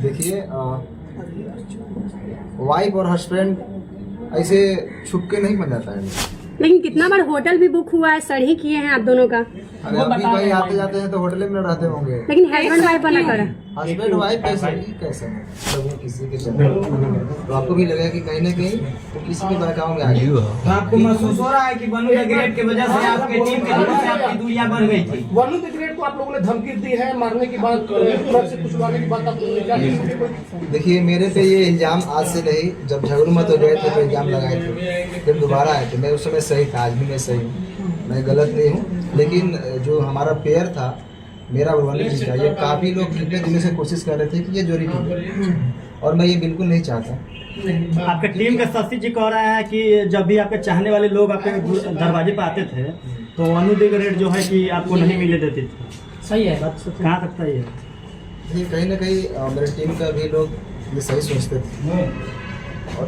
देखिए वाइफ और हस्बैंड ऐसे छुप के नहीं बन जाता है। लेकिन कितना बार होटल भी बुक हुआ है, सड़ी किए हैं आप दोनों का। अरे अभी कहीं आते जाते हैं तो होटल में रहते होंगे। लेकिन हस्बैंड वाइफ बना कर हस्बैंड वाइफ कैसे सब किसी के चलते तो आपको भी लगेगा कि कहीं ना कहीं तो किसी के बहकाव में आ गई। तो आपको महसूस हो रहा है कि वनु द ग्रेट की वजह से आपके टीम के लोगों से आपकी दूरियां बढ़ गई थी। वनु द ग्रेट को आप लोगों ने धमकी दी है, मारने की बात, तुरंत से कुचलवाने की बात आप देखिए मेरे पे ये इल्जाम आज से नहीं, जब झगड़ूमत हो गए थे तो इल्जाम लगाए थे, फिर दोबारा आए थे। मैं उस समय सही था, आज भी मैं सही हूँ, मैं गलत नहीं हूँ। लेकिन जो हमारा पेयर था मेरा वनु जी का, ये काफ़ी लोग कितने दिनों से कोशिश कर रहे थे कि ये जोड़ी टूटे और मैं ये बिल्कुल नहीं चाहता। आपके टीम के शशि जी कह रहे हैं कि जब भी आपके चाहने वाले लोग आपके दरवाजे पर आते थे तो वनु द ग्रेट जो है कि आपको नहीं मिले देते थे। सही है, कहाँ तक सही है? ये कहीं ना कहीं मेरे टीम का भी लोग ये सही सोचते थे और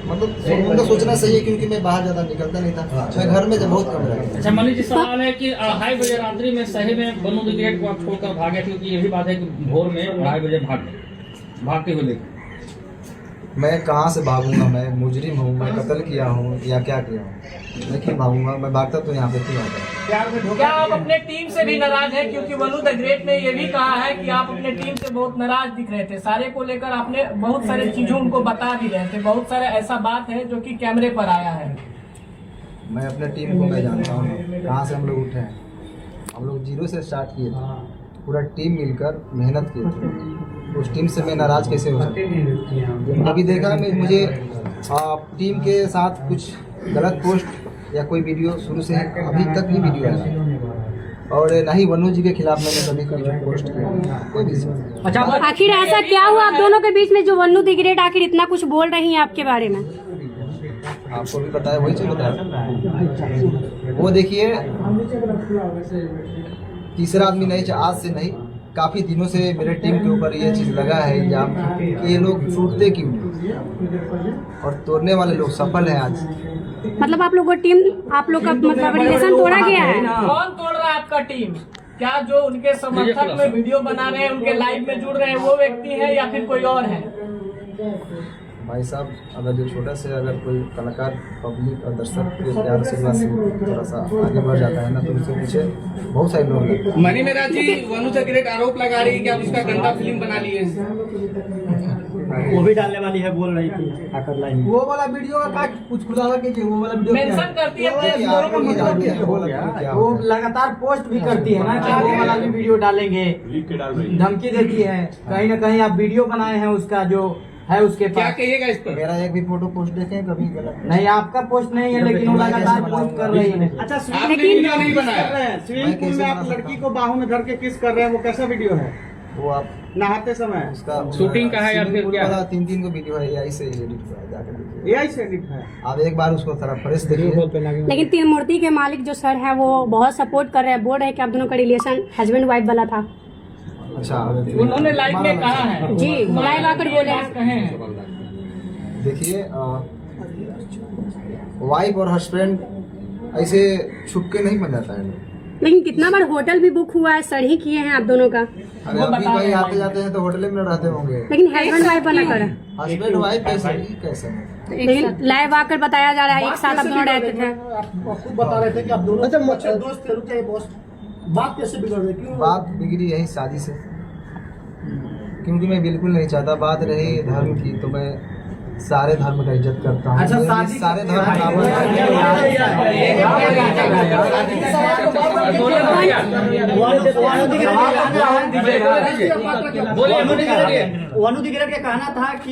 मतलब उनका सोचना सही है, क्योंकि मैं बाहर ज़्यादा निकलता नहीं था, मैं घर में जब बहुत कम रहता। अच्छा मनीष जी, सवाल है कि 2:30 बजे रात्रि में सही में वनु द ग्रेट को आप छोड़कर भागे, क्योंकि ये भी बात है कि भोर में 2:30 बजे भागते हुए लेकर। मैं कहाँ से भागूंगा? मैं मुजरिम हूँ, मैं कत्ल किया हूँ या क्या किया हूँ? मैं क्यों भागूंगा? मैं भागता तो यहाँ पे क्यों आता? क्या आप अपने टीम से भी नाराज हैं? क्योंकि वनु द ग्रेट ने ये भी कहा है कि आप अपने टीम से बहुत नाराज दिख रहे थे, सारे को लेकर आपने बहुत सारे चीजों उनको बता भी रहे थे, बहुत सारे ऐसा बात है जो कि कैमरे पर आया है। मैं अपने टीम को मैं जानता हूँ कहाँ से हम लोग उठे हैं। हम लोग 0 से स्टार्ट किए थे, पूरा टीम मिलकर मेहनत किए थे। उस टीम से मैं नाराज कैसे हो सकता? अभी देखा मैं मुझे टीम के साथ कुछ गलत पोस्ट या कोई वीडियो शुरू से अभी तक ही वीडियो आया और ना ही वनु जी के खिलाफ मैंने कभी कोई पोस्ट किया, कोई भी। अच्छा, आखिर ऐसा क्या हुआ आप दोनों के बीच में जो वनु द ग्रेट आखिर इतना कुछ बोल रही हैं आपके बारे में? आपको भी बताया, वही चीज बताया। वो देखिए तीसरा आदमी नहीं, आज से नहीं, काफ़ी दिनों से मेरे टीम के ऊपर ये चीज़ लगा है इल्जाम कि ये लोग टूटते क्यों और तोड़ने वाले लोग सफल हैं आज। मतलब आप लोग टीम, आप लोग का मतलब रिलेशन तोड़ा गया है? कौन तोड़ रहा है आपका टीम? क्या जो उनके समर्थक में वीडियो बना रहे हैं, उनके लाइव में जुड़ रहे हैं, वो व्यक्ति है या फिर कोई और है? भाई साहब, अगर जो छोटा से अगर कोई कलाकार पब्लिक और दर्शक के प्यार से थोड़ा सा आगे बढ़ जाता है ना, तो उससे पीछे बहुत सारे लोग हैं। मनी मेरा जी वनु द ग्रेट आरोप लगा रही है कि आप उसका गंदा फिल्म बना लिए। वो भी डालने वाली है, बोल रही थी आकर लाइन। वो वाला वीडियो का कुछ खुलासा कीजिए, वो वाला वीडियो मेंशन करती है, वो लगातार पोस्ट भी करती है ना कि वो वाला भी वीडियो डालेंगे, धमकी देती है। कहीं ना कहीं आप वीडियो बनाए हैं उसका जो है उसके क्या पास। कहिएगा इस पर? मेरा एक भी फोटो पोस्ट देखें कभी गलत नहीं, आपका पोस्ट नहीं है, लेकिन वो लगातार पोस्ट कर रही है। अच्छा, आपने वीडियो नहीं बनाया? स्विमिंग पूल में आप लड़की को बाहों में धर के किस कर रहे हैं, वो कैसा वीडियो है? वो आप नहाते समय उसका शूटिंग का है या फिर क्या? 3 को वीडियो है, AI से एडिट हुआ है, जाकर देखिए। AI से एडिट है। आप एक बार उसको थोड़ा फ्रेश देखिए। लेकिन तीन मूर्ति के मालिक जो सर है वो बहुत सपोर्ट कर रहे हैं, बोल रहे हैं कि आप दोनों का रिलेशन हस्बैंड वाइफ वाला था। अच्छा, उन्होंने लाइव में कहा है जी, लाइव आकर बोले हैं। कहें देखिए वाइफ और हस्बैंड ऐसे छुप के नहीं बन जाता है। लेकिन कितना बार होटल भी बुक हुआ है, सड़ी किए हैं आप दोनों का। अरे अभी कहीं आते जाते हैं तो होटल में रहते होंगे। लेकिन हस्बैंड वाइफ बना कर हस्बैंड वाइफ कैसे? लेकिन लाइव आकर बताया जा रहा है एक साथ आप दोनों रहते थे। आप खुद बता रहे थे कि आप दोनों अच्छे दोस्त थे। रुक जाइए बॉस, बात कैसे बिगड़ रही? क्यों बात बिगड़ी यही शादी से, क्योंकि मैं बिल्कुल नहीं चाहता। बात रही धर्म की तो मैं सारे धर्म का इज्जत करता हूँ। अच्छा, सारे धर्म वनु द ग्रेट का कहना था कि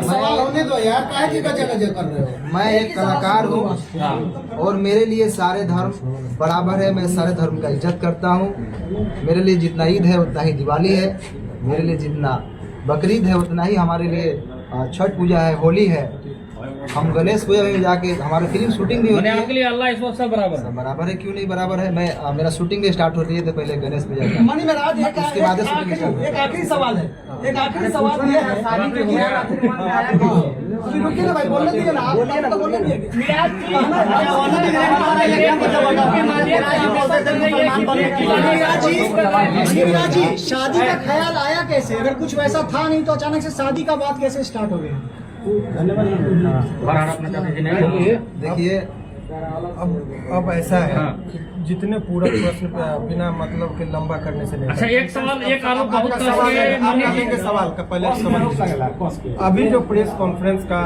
सवाल होने दो यार, काहे की गजब कर रहे हो? मैं एक कलाकार हूँ और मेरे लिए सारे धर्म बराबर है। मैं सारे धर्म का इज्जत करता हूँ। मेरे लिए जितना ईद है उतना ही दिवाली है, मेरे लिए जितना बकरीद है उतना ही हमारे लिए छठ पूजा है, होली है। हम गणेश पूजा में जाके हमारी फिल्म शूटिंग भी होती मैंने है। आपके लिए अल्लाह इस वक्त सब बराबर है। सब बराबर है, क्यों नहीं बराबर है। मैं मेरा शूटिंग भी स्टार्ट होती है तो पहले गणेश पूजा का, मणि महाराज उसके बाद शूटिंग स्टार्ट एक आखिरी सवाल है, एक आखिरी सवाल ये है, शादी के लिए अभी रुकिए ना भाई, बोलने दीजिए ना, आप तो बोलने दीजिए। मीरा जी, शादी का ख्याल आया कैसे? अगर कुछ वैसा था नहीं तो अचानक से शादी का बात कैसे स्टार्ट हो गया? देखिए अब ऐसा है कि जितने पूरक प्रश्न बिना मतलब के लंबा करने से नहीं। अच्छा, एक सवाल, एक आरोप बहुत आपका सवाल है, आपके सवाल का पहले समझ। अभी जो प्रेस कॉन्फ्रेंस का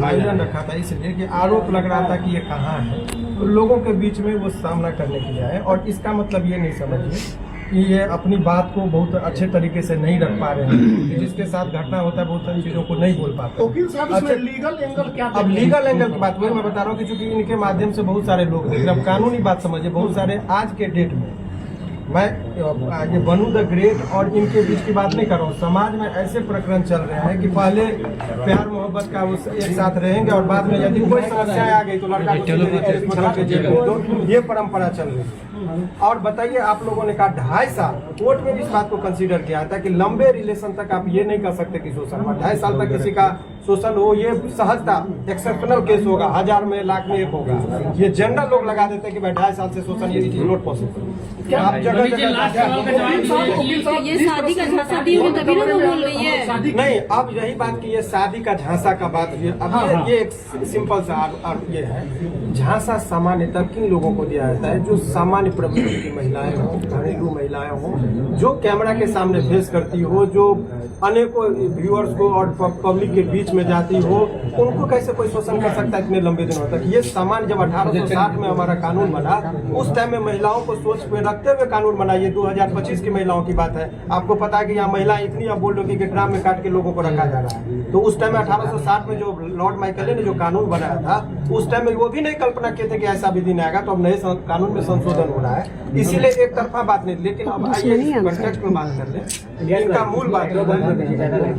आयोजन रखा था इसलिए कि आरोप लग रहा था कि ये कहाँ है, तो लोगों के बीच में वो सामना करने के लिए आए। और इसका मतलब ये नहीं समझिए कि ये अपनी बात को बहुत अच्छे तरीके से नहीं रख पा रहे हैं, जिसके साथ घटना होता है बहुत सारी चीजों को नहीं बोल पाते। वकील साहब, इसमें लीगल एंगल क्या? अब लीगल एंगल की बात मैं बता रहा हूँ कि चूंकि इनके माध्यम से बहुत सारे लोग देख रहे हैं। अब कानूनी बात समझिए, बहुत सारे आज के डेट में मैं ये बनू द ग्रेट और इनके बीच की बात नहीं कर रहा हूँ। समाज में ऐसे प्रकरण चल रहे हैं कि पहले प्यार मोहब्बत का उस एक साथ रहेंगे और बाद में यदि कोई समस्या आ गई तो लड़का को ये परंपरा चल रही है। और बताइए, आप लोगों ने कहा 2.5 साल, कोर्ट में भी इस बात को कंसीडर किया था कि लंबे रिलेशन तक आप ये नहीं कर सकते कि शोषण हुआ। 2.5 साल तक किसी का शोषण हो, ये सहजता एक्सेप्शनल केस होगा, 1000 में, लाख में एक होगा। ये जनरल लोग लगा देते हैं कि भाई 2.5 साल से शोषण, ये इज नॉट पॉसिबल। क्या आप जगह ये शादी का झांसा दी हुई तभी ना बोल रही है। नहीं, अब यही बात की ये शादी का झांसा का बात अब ये एक सिंपल सा ये है। झांसा सामान्यतः किन लोगों को दिया जाता है? जो सामान्य प्रवृत्ति की महिलाएं हो, घरेलू महिलाएं हो, जो कैमरा के सामने फेस करती हो, जो अनेकों व्यूअर्स को और पब्लिक के बीच में जाती हो, उनको कैसे कोई शोषण कर सकता है इतने लंबे दिनों तक? ये सामान्य जब 1860 में हमारा कानून बना, उस टाइम में महिलाओं को सोच में रखते हुए कानून बना। ये 2025 की महिलाओं की बात है। आपको पता है कि यहाँ महिलाएं इतनी अब बोल रही कि ड्राम में काट के लोगों को रखा जा रहा है। तो उस टाइम में 1860 में जो लॉर्ड माइकल ने जो कानून बनाया था, उस टाइम में वो भी नहीं कल्पना किए थे कि ऐसा भी दिन आएगा। तो अब नए कानून में संशोधन हो रहा है, इसीलिए एक तरफा बात नहीं। लेकिन अब आइए कॉन्टेक्स्ट में बात कर लें। इनका मूल बात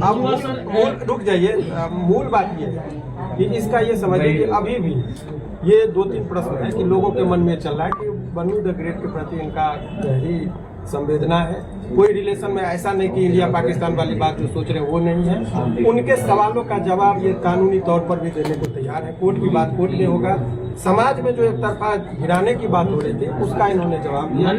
अब रुक जाइए, मूल बात ये है कि इसका ये समझिए कि अभी भी ये 2-3 प्रश्न है कि लोगों के मन में चल रहा है कि बनू द ग्रेट के प्रति इनका गहरी संवेदना है। कोई रिलेशन में ऐसा नहीं कि इंडिया पाकिस्तान वाली बात जो सोच रहे हैं वो नहीं है। उनके सवालों का जवाब ये कानूनी तौर पर भी देने को तैयार है। कोर्ट की बात कोर्ट में होगा। समाज में जो एक तरफा गिराने की बात हो रही थी उसका इन्होंने जवाब दिया।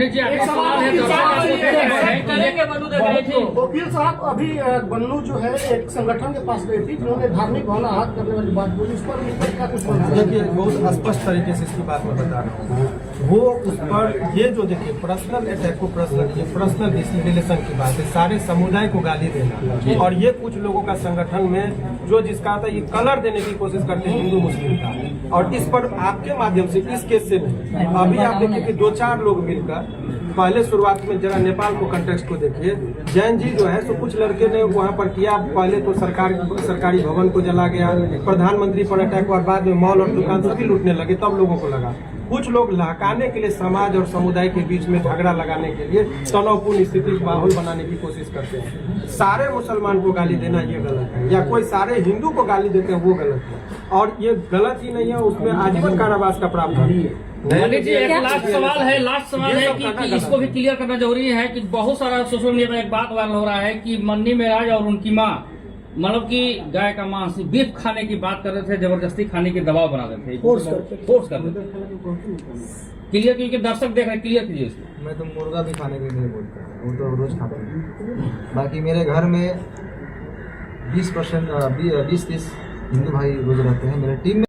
वकील साहब, अभी बन्नू जो है एक संगठन के पास गई थी जिन्होंने धार्मिक भावना आहत करने वाली बात बोली, उस पर क्या कुछ बोला? देखिए, बहुत स्पष्ट तरीके से इसकी बात मैं बता रहा हूँ। वो उस पर ये जो देखिए पर्सनल अटैक को पर्सनल रिलेशन की बात है, सारे समुदाय को गाली देना। और ये कुछ लोगों का संगठन में जो जिसका था ये कलर देने की कोशिश करते हैं हिंदू मुस्लिम का। और इस पर आपके माध्यम से इस केस से नहीं, अभी आप देखिए कि 2-4 लोग मिलकर पहले शुरुआत में जरा नेपाल को कंटेक्स्ट को देखिए। जैन जी जो है सो कुछ लड़के ने वहाँ पर किया, पहले तो सरकारी भवन को जला गया, प्रधानमंत्री पर अटैक और बाद में मॉल और दुकान भी लूटने लगे। तब लोगों को लगा कुछ लोग लहकाने के लिए समाज और समुदाय के बीच में झगड़ा लगाने के लिए तनावपूर्ण स्थिति माहौल बनाने की कोशिश करते हैं। सारे मुसलमान को गाली देना ये गलत है, या कोई सारे हिंदू को गाली देते हैं वो गलत है। और ये गलत ही नहीं है, उसमें आजीवन कारावास का प्रावधान है। एक लास्ट सवाल है कि इसको भी क्लियर करना जरूरी है कि बहुत सारा सोशल मीडिया में एक बात वायरल हो रहा है कि मन्नी मेराज और उनकी माँ मतलब कि गाय का मांस बीफ खाने की बात कर रहे थे, जबरदस्ती खाने की दबाव बना रहे थे, फोर्स कर रहे थे। क्लियर, क्योंकि दर्शक देख रहे हैं, क्लियर कीजिए इसको। मैं तो मुर्गा भी खाने के लिए बोलता हूँ, वो तो रोज खाते हैं। बाकी मेरे घर में 20% 20-30 हिंदू भाई रोज रहते हैं। मेरे टीम में